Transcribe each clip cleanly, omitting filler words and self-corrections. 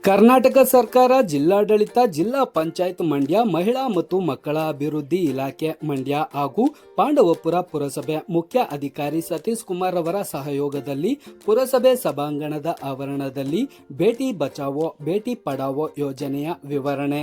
ಕರ್ನಾಟಕ ಸರ್ಕಾರ, ಜಿಲ್ಲಾಡಳಿತ, ಜಿಲ್ಲಾ ಪಂಚಾಯತ್ ಮಂಡ್ಯ, ಮಹಿಳಾ ಮತ್ತು ಮಕ್ಕಳ ಅಭಿವೃದ್ಧಿ ಇಲಾಖೆ ಮಂಡ್ಯ ಹಾಗೂ ಪಾಂಡವಪುರ ಪುರಸಭೆ ಮುಖ್ಯ ಅಧಿಕಾರಿ ಸತೀಶ್ ಕುಮಾರ್ ಅವರ ಸಹಯೋಗದಲ್ಲಿ ಪುರಸಭೆ ಸಭಾಂಗಣದ ಆವರಣದಲ್ಲಿ ಬೇಟಿ ಬಚಾವೋ ಬೇಟಿ ಪಢಾವೋ ಯೋಜನೆಯ ವಿವರಣೆ,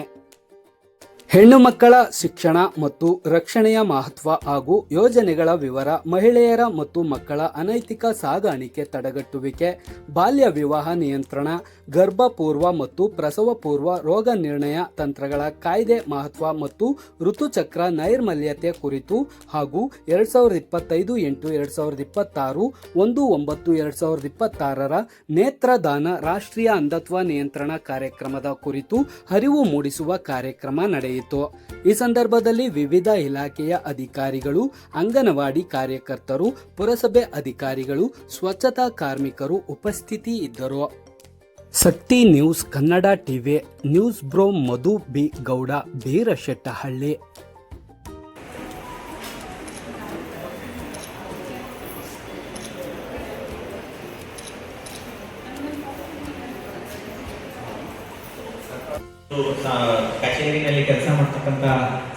ಹೆಣ್ಣು ಮಕ್ಕಳ ಶಿಕ್ಷಣ ಮತ್ತು ರಕ್ಷಣೆಯ ಮಹತ್ವ ಹಾಗೂ ಯೋಜನೆಗಳ ವಿವರ, ಮಹಿಳೆಯರ ಮತ್ತು ಮಕ್ಕಳ ಅನೈತಿಕ ಸಾಗಾಣಿಕೆ ತಡೆಗಟ್ಟುವಿಕೆ, ಬಾಲ್ಯ ವಿವಾಹ ನಿಯಂತ್ರಣ, ಗರ್ಭಪೂರ್ವ ಮತ್ತು ಪ್ರಸವ ಪೂರ್ವ ರೋಗ ನಿರ್ಣಯ ತಂತ್ರಗಳ ಕಾಯ್ದೆ ಮಹತ್ವ ಮತ್ತು ಋತುಚಕ್ರ ನೈರ್ಮಲ್ಯತೆ ಕುರಿತು ಹಾಗೂ 2025-8-2026 1/9/2026 ನೇತ್ರದಾನ ರಾಷ್ಟ್ರೀಯ ಅಂಧತ್ವ ನಿಯಂತ್ರಣ ಕಾರ್ಯಕ್ರಮದ ಕುರಿತು ಅರಿವು ಮೂಡಿಸುವ ಕಾರ್ಯಕ್ರಮ ನಡೆಯಿತು. ಈ ಸಂದರ್ಭದಲ್ಲಿ ವಿವಿಧ ಇಲಾಖೆಯ ಅಧಿಕಾರಿಗಳು, ಅಂಗನವಾಡಿ ಕಾರ್ಯಕರ್ತರು, ಪುರಸಭೆ ಅಧಿಕಾರಿಗಳು, ಸ್ವಚ್ಛತಾ ಕಾರ್ಮಿಕರು ಉಪಸ್ಥಿತಿ ಇದ್ದರು. Shakti news Kannada TV news bureau Madhu B Gowda, Beerashettahalli. ಕಚೇರಿನಲ್ಲಿ ಕೆಲಸ ಮಾಡ್ತಕ್ಕಂಥ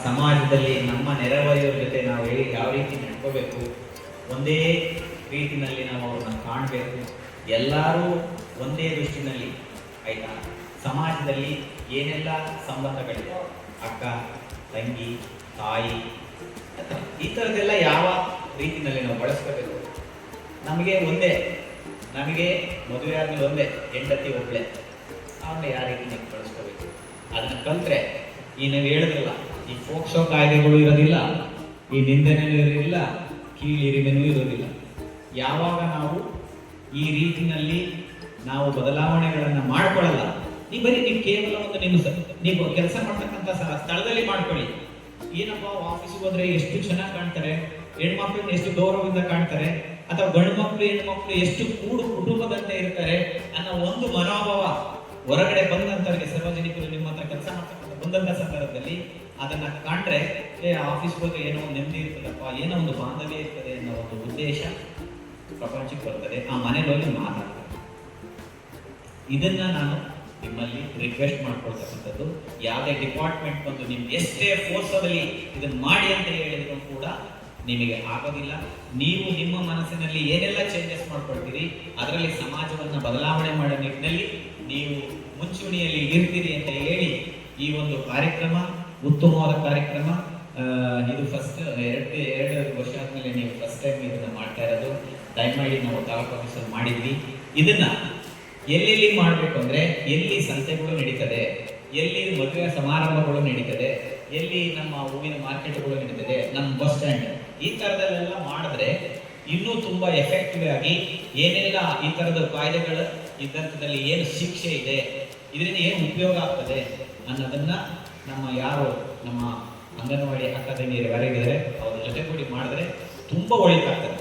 ಸಮಾಜದಲ್ಲಿ ನಮ್ಮ ನೆರೆಹೊರೆಯವರ ಜೊತೆ ನಾವು ಯಾವ ರೀತಿ ನಡ್ಕೋಬೇಕು, ಒಂದೇ ರೀತಿನಲ್ಲಿ ನಾವು ಅವ್ರನ್ನ ಕಾಣಬೇಕು, ಎಲ್ಲರೂ ಒಂದೇ ದೃಷ್ಟಿನಲ್ಲಿ, ಆಯ್ತಾ, ಸಮಾಜದಲ್ಲಿ ಏನೆಲ್ಲ ಸಂಬಂಧಗಳಿದೆ, ಅಕ್ಕ ತಂಗಿ ತಾಯಿ ಈ ಥರದ್ದೆಲ್ಲ ಯಾವ ರೀತಿನಲ್ಲಿ ನಾವು ಬಳಸ್ಕೋಬೇಕು. ನಮಗೆ ಮದುವೆ ಆದ್ಮೇಲೆ ಒಂದೇ ಹೆಂಡತಿ ಒಬ್ಬಳೆ, ಅವನ್ನ ಯಾವ ರೀತಿ ನೀವು ಬಳಸ್ಕೋಬೇಕು ಅದನ್ನ ಕಲ್ತ್ರೆ ಈ ನೀವು ಹೇಳಿದ್ರಲ್ಲ, ಈ ಫೋಕ್ಸೋ ಕಾಯ್ದೆಗಳು ಇರೋದಿಲ್ಲ, ಈ ನಿಂದನೆನೂ ಇರೋದಿಲ್ಲ, ಕೀಳಿರಿಮೆನೂ ಇರೋದಿಲ್ಲ. ಯಾವಾಗ ನಾವು ಈ ರೀತಿನಲ್ಲಿ ನಾವು ಬದಲಾವಣೆಗಳನ್ನು ಮಾಡ್ಕೊಳ್ಳಲ್ಲ, ನೀವು ಕೇವಲ ಒಂದು ನೀವು ಕೆಲಸ ಮಾಡ್ತಕ್ಕಂಥ ಸ್ಥಳದಲ್ಲಿ ಮಾಡ್ಕೊಳ್ಳಿ. ಏನಪ್ಪ ಆಫೀಸಿಗೆ ಹೋದ್ರೆ ಎಷ್ಟು ಚೆನ್ನಾಗಿ ಕಾಣ್ತಾರೆ, ಹೆಣ್ಮಕ್ಳನ್ನ ಎಷ್ಟು ಗೌರವದಿಂದ ಕಾಣ್ತಾರೆ, ಅಥವಾ ಗಂಡು ಮಕ್ಕಳು ಹೆಣ್ಮಕ್ಳು ಎಷ್ಟು ಕುಟುಂಬದಂತೆ ಇರ್ತಾರೆ ಅನ್ನೋ ಒಂದು ಮನೋಭಾವ ಹೊರಗಡೆ ಬಂದಂತವರಿಗೆ, ಸಾರ್ವಜನಿಕರು ನಿಮ್ಮ ಹತ್ರ ಕೆಲಸ ಮಾಡ್ತಕ್ಕಂಥ ಬಂದಂತ ಸಂದರ್ಭದಲ್ಲಿ ಅದನ್ನ ಕಂಡ್ರೆ ಆಫೀಸ್ಗೆ ಹೋದ್ರೆ ಏನೋ ಒಂದು ನೆಮ್ಮದಿ ಇರ್ತದಪ್ಪ, ಏನೋ ಒಂದು ಬಾಂಧವ್ಯ ಇರ್ತದೆ ಅನ್ನೋ ಒಂದು ಉದ್ದೇಶ ಪ್ರಪಂಚಕ್ಕೆ ಬರ್ತದೆ. ಆ ಮನೇಲಿ ಹೋಗಿ ಮಾತಾಡ್ತಾರೆ. ಇದನ್ನ ನಾನು ನಿಮ್ಮಲ್ಲಿ ರಿಕ್ವೆಸ್ಟ್ ಮಾಡ್ಕೊಳ್ತಕ್ಕಂಥದ್ದು, ಯಾವುದೇ ಡಿಪಾರ್ಟ್ಮೆಂಟ್ ಬಂದು ನಿಮ್ಗೆ ಎಷ್ಟೇ ಫೋರ್ಸಲ್ಲಿ ಇದನ್ನ ಮಾಡಿ ಅಂತ ಹೇಳಿದ್ರು ಕೂಡ ನಿಮಗೆ ಆಗೋದಿಲ್ಲ. ನೀವು ನಿಮ್ಮ ಮನಸ್ಸಿನಲ್ಲಿ ಏನೆಲ್ಲ ಚೇಂಜಸ್ ಮಾಡ್ಕೊಳ್ತೀರಿ, ಅದರಲ್ಲಿ ಸಮಾಜವನ್ನು ಬದಲಾವಣೆ ಮಾಡೋ ನಿಟ್ಟಿನಲ್ಲಿ ನೀವು ಮುಂಚೂಣಿಯಲ್ಲಿ ಇರ್ತೀರಿ ಅಂತ ಹೇಳಿ ಈ ಒಂದು ಕಾರ್ಯಕ್ರಮ ಉತ್ತಮವಾದ ಕಾರ್ಯಕ್ರಮ. ಇದು ಫಸ್ಟ್ ಎರಡು ವರ್ಷ ಆದ್ಮೇಲೆ ನೀವು ಫಸ್ಟ್ ಟೈಮ್ ಇದನ್ನ ಮಾಡ್ತಾ ಇರೋದು. ದಯಮಾಡಿ ನಾವು ತಾಲೂಕು ಆಫೀಸಲ್ಲಿ ಮಾಡಿದ್ವಿ. ಇದನ್ನ ಎಲ್ಲೆಲ್ಲಿ ಮಾಡಬೇಕು ಅಂದ್ರೆ, ಎಲ್ಲಿ ಸಂತೆಗಳು ನಡೀತದೆ, ಎಲ್ಲಿ ಮದುವೆ ಸಮಾರಂಭಗಳು ನಡೀತದೆ, ಎಲ್ಲಿ ನಮ್ಮ ಹೂವಿನ ಮಾರ್ಕೆಟ್ಗಳು ನಡೀತದೆ, ನಮ್ಮ ಬಸ್ ಸ್ಟ್ಯಾಂಡ್, ಈ ಥರದಲ್ಲೆಲ್ಲ ಮಾಡಿದ್ರೆ ಇನ್ನೂ ತುಂಬಾ ಎಫೆಕ್ಟಿವ್ ಆಗಿ ಏನೆಲ್ಲ ಈ ಥರದ ಕಾಯ್ದೆಗಳು ಇದ್ದಂಥದ್ದಲ್ಲಿ ಏನು ಶಿಕ್ಷೆ ಇದೆ, ಇದರಿಂದ ಏನು ಉಪಯೋಗ ಆಗ್ತದೆ ಅನ್ನೋದನ್ನ ನಮ್ಮ ಅಂಗನವಾಡಿ ಅಕ್ಕ ತಂಗಿಯರು ಯಾರಿದ್ದಾರೆ ಅವ್ರ ಜೊತೆ ಕೂಡಿ ಮಾಡಿದ್ರೆ ತುಂಬಾ ಒಳಿತಾಗ್ತದೆ.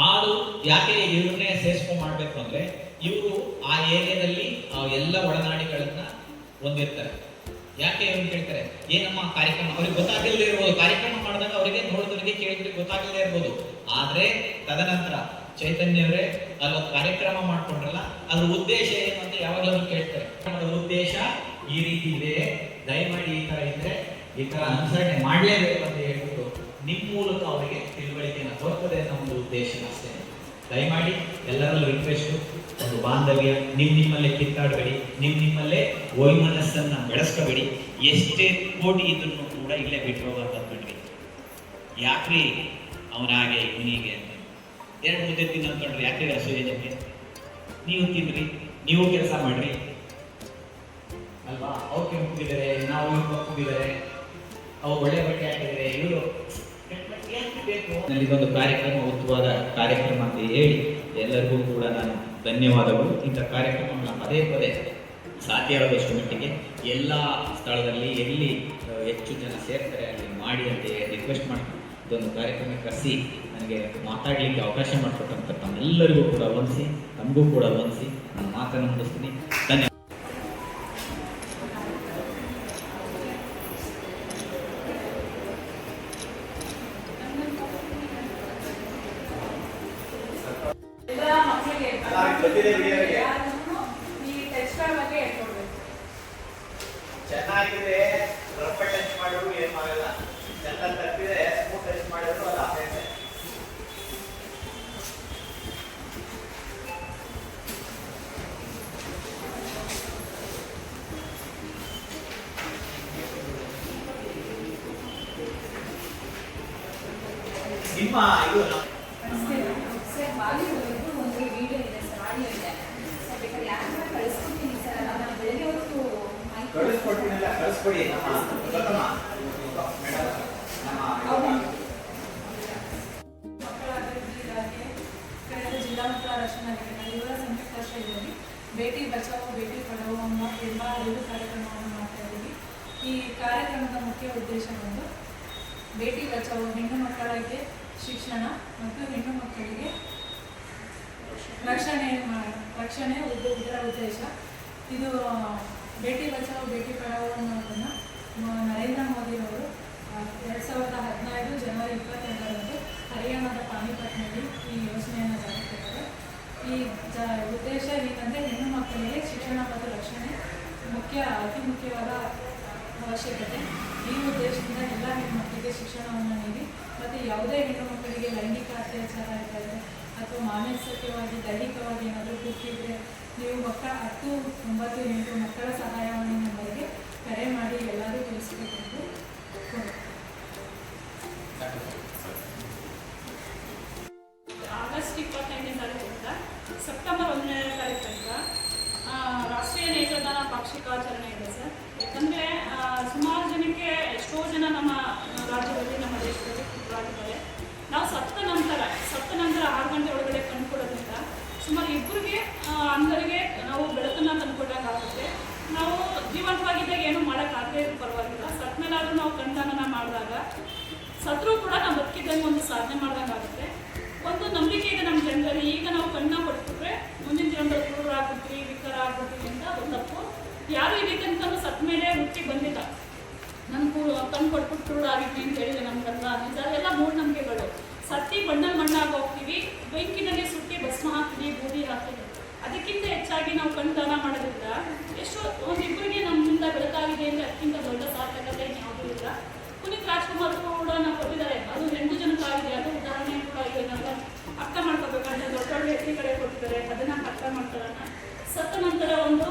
ಅದು ಯಾಕೆ ಇವ್ರನ್ನೇ ಸೇರಿಸ್ಕೊಂಡು ಮಾಡಬೇಕು ಅಂದ್ರೆ, ಇವರು ಆ ಏರಿಯಾದಲ್ಲಿ ಎಲ್ಲ ಒಳನಾಡಿಗಳನ್ನ ಹೊಂದಿರ್ತಾರೆ. ಯಾಕೆ ಇವ್ರು ಕೇಳ್ತಾರೆ, ಏನಮ್ಮ ಕಾರ್ಯಕ್ರಮ ಅವ್ರಿಗೆ ಗೊತ್ತಾಗಿಲ್ಲದೆ ಇರ್ಬೋದು, ಕಾರ್ಯಕ್ರಮ ಮಾಡಿದಾಗ ಅವರಿಗೆ ನೋಡಿದವರಿಗೆ ಕೇಳಿದ್ರೆ ಗೊತ್ತಾಗಿಲ್ಲದೆ ಇರ್ಬೋದು. ಆದ್ರೆ ತದನಂತರ ಚೈತನ್ಯವರೇ ಅಲ್ಲೊಂದು ಕಾರ್ಯಕ್ರಮ ಮಾಡ್ಕೊಂಡ್ರಲ್ಲ, ಅದ್ರ ಉದ್ದೇಶ ಏನು ಅಂತ ಯಾವಾಗಲೂ ಕೇಳ್ತಾರೆ. ಅದರ ಉದ್ದೇಶ ಈ ರೀತಿ ಇದೆ, ದಯಮಾಡಿ ಈ ತರ ಇದ್ರೆ ಈ ತರ ಅನುಸರಣೆ ಮಾಡಲೇಬೇಕು ಅಂತ ಹೇಳ್ಬಿಟ್ಟು ನಿಮ್ಮ ಮೂಲಕ ಅವರಿಗೆ ತಿಳುವಳಿಕೆಯನ್ನು ತೋರ್ತದೆ ಅನ್ನೋ ಒಂದು ಉದ್ದೇಶ ಅಷ್ಟೇ. ದಯಮಾಡಿ ಎಲ್ಲರಲ್ಲೂ ರಿಕ್ವೆಸ್ಟ್, ಒಂದು ಬಾಂಧವ್ಯ ನಿಮ್ಮಲ್ಲೇ ಕಿತ್ತಾಡಬೇಡಿ, ನಿಮ್ಮಲ್ಲೇ ವೈಮನಸ್ಸನ್ನ ಬೆಳೆಸ್ಕೋಬೇಡಿ. ಎಷ್ಟೇ ಕೋಟಿ ಇದ್ರೂ ಕೂಡ ಇಲ್ಲೇ ಬಿಟ್ಟು ಹೋಗೋದಂದ್ಬಿಟ್ರಿ, ಯಾಕ್ರಿ ಅವನಾಗೆ ಇವನಿಗೆ ಅಂತ 2 ಮುದ್ದೆ ತಿನ್ನ ಅಂದ್ಕೊಂಡ್ರಿ, ಯಾಕ್ರಿ ಅಸೂಯೆ ನಿಮಗೆ? ನೀವು ತಿನ್ರಿ, ನೀವು ಕೆಲಸ ಮಾಡ್ರಿ ಅಲ್ವಾ? ಅವ್ರು ಕೆಂಪಿದ್ದಾರೆ, ನಾವು ಇವ್ರು ಕಪ್ಪಿದ್ದಾರೆ, ಅವ್ರು ಒಳ್ಳೆ ಬಟ್ಟೆ ಹಾಕಿದ್ದಾರೆ, ಇವರು ಬೇಕು. ಇದೊಂದು ಕಾರ್ಯಕ್ರಮ ಉತ್ತಮವಾದ ಕಾರ್ಯಕ್ರಮ ಅಂತ ಹೇಳಿ ಎಲ್ಲರಿಗೂ ಕೂಡ ನಾನು ಧನ್ಯವಾದಗಳು. ಇಂಥ ಕಾರ್ಯಕ್ರಮಗಳನ್ನ ಪದೇ ಪದೇ ಸಾಧ್ಯವಾದಷ್ಟು ಮಟ್ಟಿಗೆ ಎಲ್ಲ ಸ್ಥಳದಲ್ಲಿ ಎಲ್ಲಿ ಹೆಚ್ಚು ಜನ ಸೇರ್ತಾರೆ ಅಲ್ಲಿ ಮಾಡಿ ಅಂತ ರಿಕ್ವೆಸ್ಟ್ ಮಾಡ್ತೀನಿ. ಇದೊಂದು ಕಾರ್ಯಕ್ರಮ ಕರೆಸಿ ನನಗೆ ಮಾತಾಡಲಿಕ್ಕೆ ಅವಕಾಶ ಮಾಡಿಕೊಟ್ಟಂತ ತಮ್ಮೆಲ್ಲರಿಗೂ ಕೂಡ ವಂದಿಸಿ, ತಮಗೂ ಕೂಡ ವಂದಿಸಿ ನಾನು ಮಾತನ್ನು ಮುಗಿಸ್ತೀನಿ. ಧನ್ಯವಾದ. ಈ ಟೆಕ್ಸ್ಟ್ ಚೆನ್ನಾಗಿದೆ ರಬ್ಬರ್ ಟಚ್ ಮಾಡಿದ್ರು ಏನು ಆಗಲ್ಲ. ಚೆನ್ನಾಗಿ ತಪ್ಪಿದೆ ಸ್ಮೂತ್ ಟಚ್ ಮಾಡಿದ್ರು ಅದು ಆಗೈತೆ. ನಿಮ್ಮ ಇದು ಸರ್ ಬಾಲಿವುಡ್ ಒಂದು ವಿಡಿಯೋ ಇದೆ ಸರ್, ಆಡಿಯೋ ಇದೆ ಸರ್, ಬೇಕಾದ್ರೆ ಯಾರು ಕಳಿಸ್ಕೊಡ್ತೀನಿ ಸರ್. ನಾನು ಬೆಳಗ್ಗೆ ಹೊತ್ತು ಕಳಿಸ್ಕೊಡ್ತೀನಲ್ಲ, ಕಳಿಸ್ಕೊಡಿ. ನಮ್ಮ ಗೊತ್ತಮ್ಮ ಮೇಡಮ್, ನಮ್ಮ ಮಕ್ಕಳ ಅಭಿವೃದ್ಧಿ ಇಲಾಖೆ ಕಳೆದ ಜಿಲ್ಲಾ ಮಕ್ಕಳ ರಕ್ಷಣಾ ಘಟಕ ಇವರ ಸಂಯುಕ್ತಾಶ್ರಯದಲ್ಲಿ ಬೇಟಿ ಬಚಾವೋ ಬೇಟಿ ಪಢಾವೋ ಎಂಬ 2 ಕಾರ್ಯಕ್ರಮವನ್ನು ಮಾಡ್ತಾ ಇದ್ದೀವಿ. ಈ ಕಾರ್ಯಕ್ರಮದ ಮುಖ್ಯ ಉದ್ದೇಶ ಒಂದು ಬೇಟಿ ಬಚಾವೋ, ಹೆಣ್ಣು ಮಕ್ಕಳಿಗೆ ಶಿಕ್ಷಣ ಮತ್ತು ಹೆಣ್ಣು ಮಕ್ಕಳಿಗೆ ರಕ್ಷಣೆ ಇದರ ಉದ್ದೇಶ. ಇದು ಬೇಟಿ ಬಚಾವೋ ಬೇಟಿ ಪಢಾವೋ ಅನ್ನೋದನ್ನು ನರೇಂದ್ರ ಮೋದಿಯವರು 2015 ಜನವರಿ 22ರಂದು ಹರಿಯಾಣದ ಪಾನಿಪತ್ನಲ್ಲಿ ಈ ಯೋಜನೆಯನ್ನು ಜಾರಿಗೆ ತಂದಿದ್ದಾರೆ. ಈ ಉದ್ದೇಶ ಏನಂದರೆ ಹೆಣ್ಣು ಮಕ್ಕಳಿಗೆ ಶಿಕ್ಷಣ ಮತ್ತು ರಕ್ಷಣೆ ಅತಿ ಮುಖ್ಯವಾದ ಅವಶ್ಯಕತೆ. ಈ ಉದ್ದೇಶದಿಂದ ಎಲ್ಲ ಹೆಣ್ಣುಮಕ್ಕಳಿಗೆ ಶಿಕ್ಷಣವನ್ನು ನೀಡಿ ಮತ್ತು ಯಾವುದೇ ಹೆಣ್ಣು ಮಕ್ಕಳಿಗೆ ಲೈಂಗಿಕ ಅತ್ಯಾಚಾರ ಇದ್ದರೆ ಅಥವಾ ಮಾನಸಿಕವಾಗಿ ದೈಹಿಕವಾಗಿ ಏನಾದರೂ ಕುಗ್ಗಿದ್ರೆ ನೀವು 10 9 8 ಮಕ್ಕಳ ಸಹಾಯವಾಣಿ ನಂಬರ್ಗೆ ಕರೆ ಮಾಡಿ ಎಲ್ಲರೂ ತಿಳಿಸಬೇಕೆಂದು ಆಗಸ್ಟ್ 25ನೇ ತಾರೀಕಿಂದ ಸೆಪ್ಟೆಂಬರ್ 1ನೇ ತಾರೀಕು ತನಕ ರಾಷ್ಟ್ರೀಯ ನೇತ್ರದಾನ ಪಾಕ್ಷಿಕಾಚರಣೆ ಇದೆ ಸರ್. ಯಾಕಂದರೆ ಸುಮಾರು ಜನಕ್ಕೆ ಎಷ್ಟೋ ಜನ ನಮ್ಮ ರಾಜ್ಯದಲ್ಲಿ ನಮ್ಮ ದೇಶದಲ್ಲಿ ಆಗಿದ್ದಾರೆ. ನಾವು ಸತ್ತ ನಂತರ 6 ಗಂಟೆ ಒಳಗಡೆ ಕಂಡುಕೊಡೋದ್ರಿಂದ ಸುಮಾರು ಇಬ್ಬರಿಗೆ ಅಂಧರಿಗೆ ನಾವು ಬೆಳಕನ್ನು ತಂದುಕೊಡೋಕ್ಕಾಗುತ್ತೆ. ನಾವು ಜೀವಂತವಾಗಿದ್ದಾಗ ಏನು ಮಾಡೋಕ್ಕಾಗದೇ ಇರೋ ಪರವಾಗಿಲ್ಲ, ಸತ್ತ ಮೇಲಾದರೂ ನಾವು ಕಣ್ದಾನ ಮಾಡಿದಾಗ ಸತ್ರೂ ಕೂಡ ನಾವು ಬದುಕಿದ್ದಂಗೆ ಒಂದು ಸಾಧನೆ ಮಾಡ್ದಂಗಾಗುತ್ತೆ. ಒಂದು ನಂಬಿಕೆ ಇದೆ ನಮ್ಮ ಜನರಲ್ಲಿ. ಈಗ ನಾವು ಕಣ್ಣ ಕೊಟ್ಬಿಟ್ರೆ ಮುಂದಿನ ಜೀವನದಲ್ಲಿ ಕುರುಡರಾಗ್ಬಿಡ್ತೀವಿ, ವಿಕಾರ ಆಗ್ಬಿಡ್ತೀವಿ ಅಂತ ಒಂದು ತಪ್ಪು. ಯಾರು ಇದಕ್ಕಂತ ಸತ್ತ ಮೇಲೆ ಹುಟ್ಟಿ ಬಂದಿಲ್ಲ. ನನ್ಗೂ ಕಣ್ಣು ಕೊಟ್ಬಿಟ್ಟು ಕುರುಡಾಗಿದ್ವಿ ಅಂತ ಹೇಳಿದ್ರೆ ನಮ್ಮ ಗಂಡ ಇದೆಲ್ಲ ಮೂಢನಂಬಿಕೆಗಳು. ಸತ್ತಿ ಮಣ್ಣಲ್ಲಿ ಮಣ್ಣಾಗಿ ಹೋಗ್ತೀವಿ, ಬೆಂಕಿನಲ್ಲಿ ಸುಟ್ಟಿ ಭಸ್ಮ ಹಾಕ್ತೀವಿ, ಬೂದಿ ಹಾಕ್ತೀವಿ. ಅದಕ್ಕಿಂತ ಹೆಚ್ಚಾಗಿ ನಾವು ಕಣ್ಣು ದಾನ ಮಾಡೋದ್ರಿಂದ ಎಷ್ಟೋ ಒಂದಿಬ್ಬರಿಗೆ ನಮ್ಮಿಂದ ಬೆಳಕಾಗಿದೆ ಅಂದರೆ ಅದಕ್ಕಿಂತ ದೊಡ್ಡ ಸಾರ್ಥಕತೆ ಯಾವುದೂ ಇಲ್ಲ. ಪುನೀತ್ ರಾಜ್ಕುಮಾರ್ ಕೂಡ ನಾವು ಕೊಟ್ಟಿದ್ದಾರೆ, ಅದು 8 ಜನಕ್ಕಾಗಿದೆ. ಅದು ಉದಾಹರಣೆ ಕೂಡ ಇದೆ. ನಮ್ಮ ಅರ್ಥ ಮಾಡ್ಕೋಬೇಕಂದ್ರೆ ದೊಡ್ಡ ದೊಡ್ಡ ವ್ಯಕ್ತಿ ಕಡೆ ಕೊಟ್ಟಿದ್ದಾರೆ, ಅದನ್ನು ಅರ್ಥ ಮಾಡ್ಕೊಳ್ಳೋಣ. ಸತ್ತ ನಂತರ ಒಂದು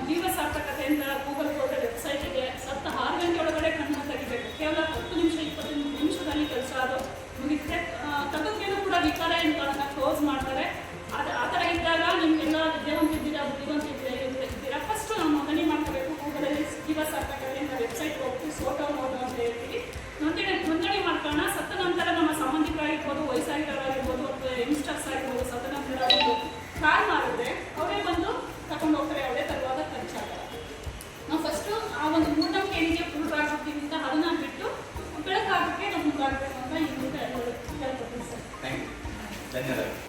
ಜೀವ ಸಾರ್ಥಕತೆ ಅಂತ ಗೂಗಲ್ ಹೋದರೆ ವೆಬ್ಸೈಟ್ ಇದೆ. ಸತ್ತ 6 ಗಂಟೆ ಒಳಗಡೆ ಕಣ್ಣನ್ನು ತೆಗಿಬೇಕು. ಕೇವಲ 10 ನಿಮಿಷ 20 ನಿಮಿಷದಲ್ಲಿ ಕೆಲಸ ಅದು ಮುಗಿದ್ರೆ ತಗೋಕ್ಕೇನು ಕೂಡ ವಿಕಾರ ಅಂತ ಕ್ಲೋಸ್ ಮಾಡ್ತಾರೆ. ಆ ಥರ ಇದ್ದಾಗ ನಿಮಗೆಲ್ಲ ವಿದ್ಯಾವಂತಿದ್ದೀರಾ, ಬುದ್ಧಿವಂತಿದ್ದೀರಾ, ಫಸ್ಟು ನಾವು ನೋಂದಣಿ ಮಾಡ್ಕೋಬೇಕು. ಗೂಗಲಲ್ಲಿ ಜೀವ ಸಾರ್ಥಕತೆ ಅಂತ ವೆಬ್ಸೈಟ್ ಹೋಗ್ತೀವಿ, ಫೋಟೋ ನೋಡು ಅಂತ ಹೇಳ್ತೀವಿ. ನೋಂದಣಿ ಮಾಡ್ಕೊಳ್ಳೋಣ. ಸತ್ತ ನಂತರ ನಮ್ಮ ಸಂಬಂಧಿಕರಾಗಿರ್ಬೋದು, ವಯಸ್ಸಾಗಿರೋರಾಗಿರ್ಬೋದು, ಅಥವಾ ಯಂಗ್ಸ್ಟರ್ಸ್ ಆಗಿರ್ಬೋದು, ಸತ್ತ ನಂತರ ಒಂದು ಕಾಲ್ ಮಾಡಿದ್ರೆ ಅವರೇ ಬಂದು ತಗೊಂಡು ಹೋಗ್ತಾರೆ. ಅವರೇ ತರುವಾಗ ಖರ್ಚಾಗಲ್ಲ. ನಾವು ಫಸ್ಟು ಆ ಒಂದು ಮೂಢನಂಬಿಕೆ ಏನಿದೆ ಕುರುಡರಾಗ್ಬಿಡ್ತೀವಿ ಅಂತ ಅದನ್ನ ಬಿಟ್ಟು ಬೆಳಕಾಗಕ್ಕೆ ನಾವು ಮುಂದಾಗಬೇಕು ಅಂತ ಈ ಮೂಲಕ ಹೇಳ್ಕೊಡ್ತೀನಿ ಸರ್. ಥ್ಯಾಂಕ್ ಯು, ಧನ್ಯವಾದ.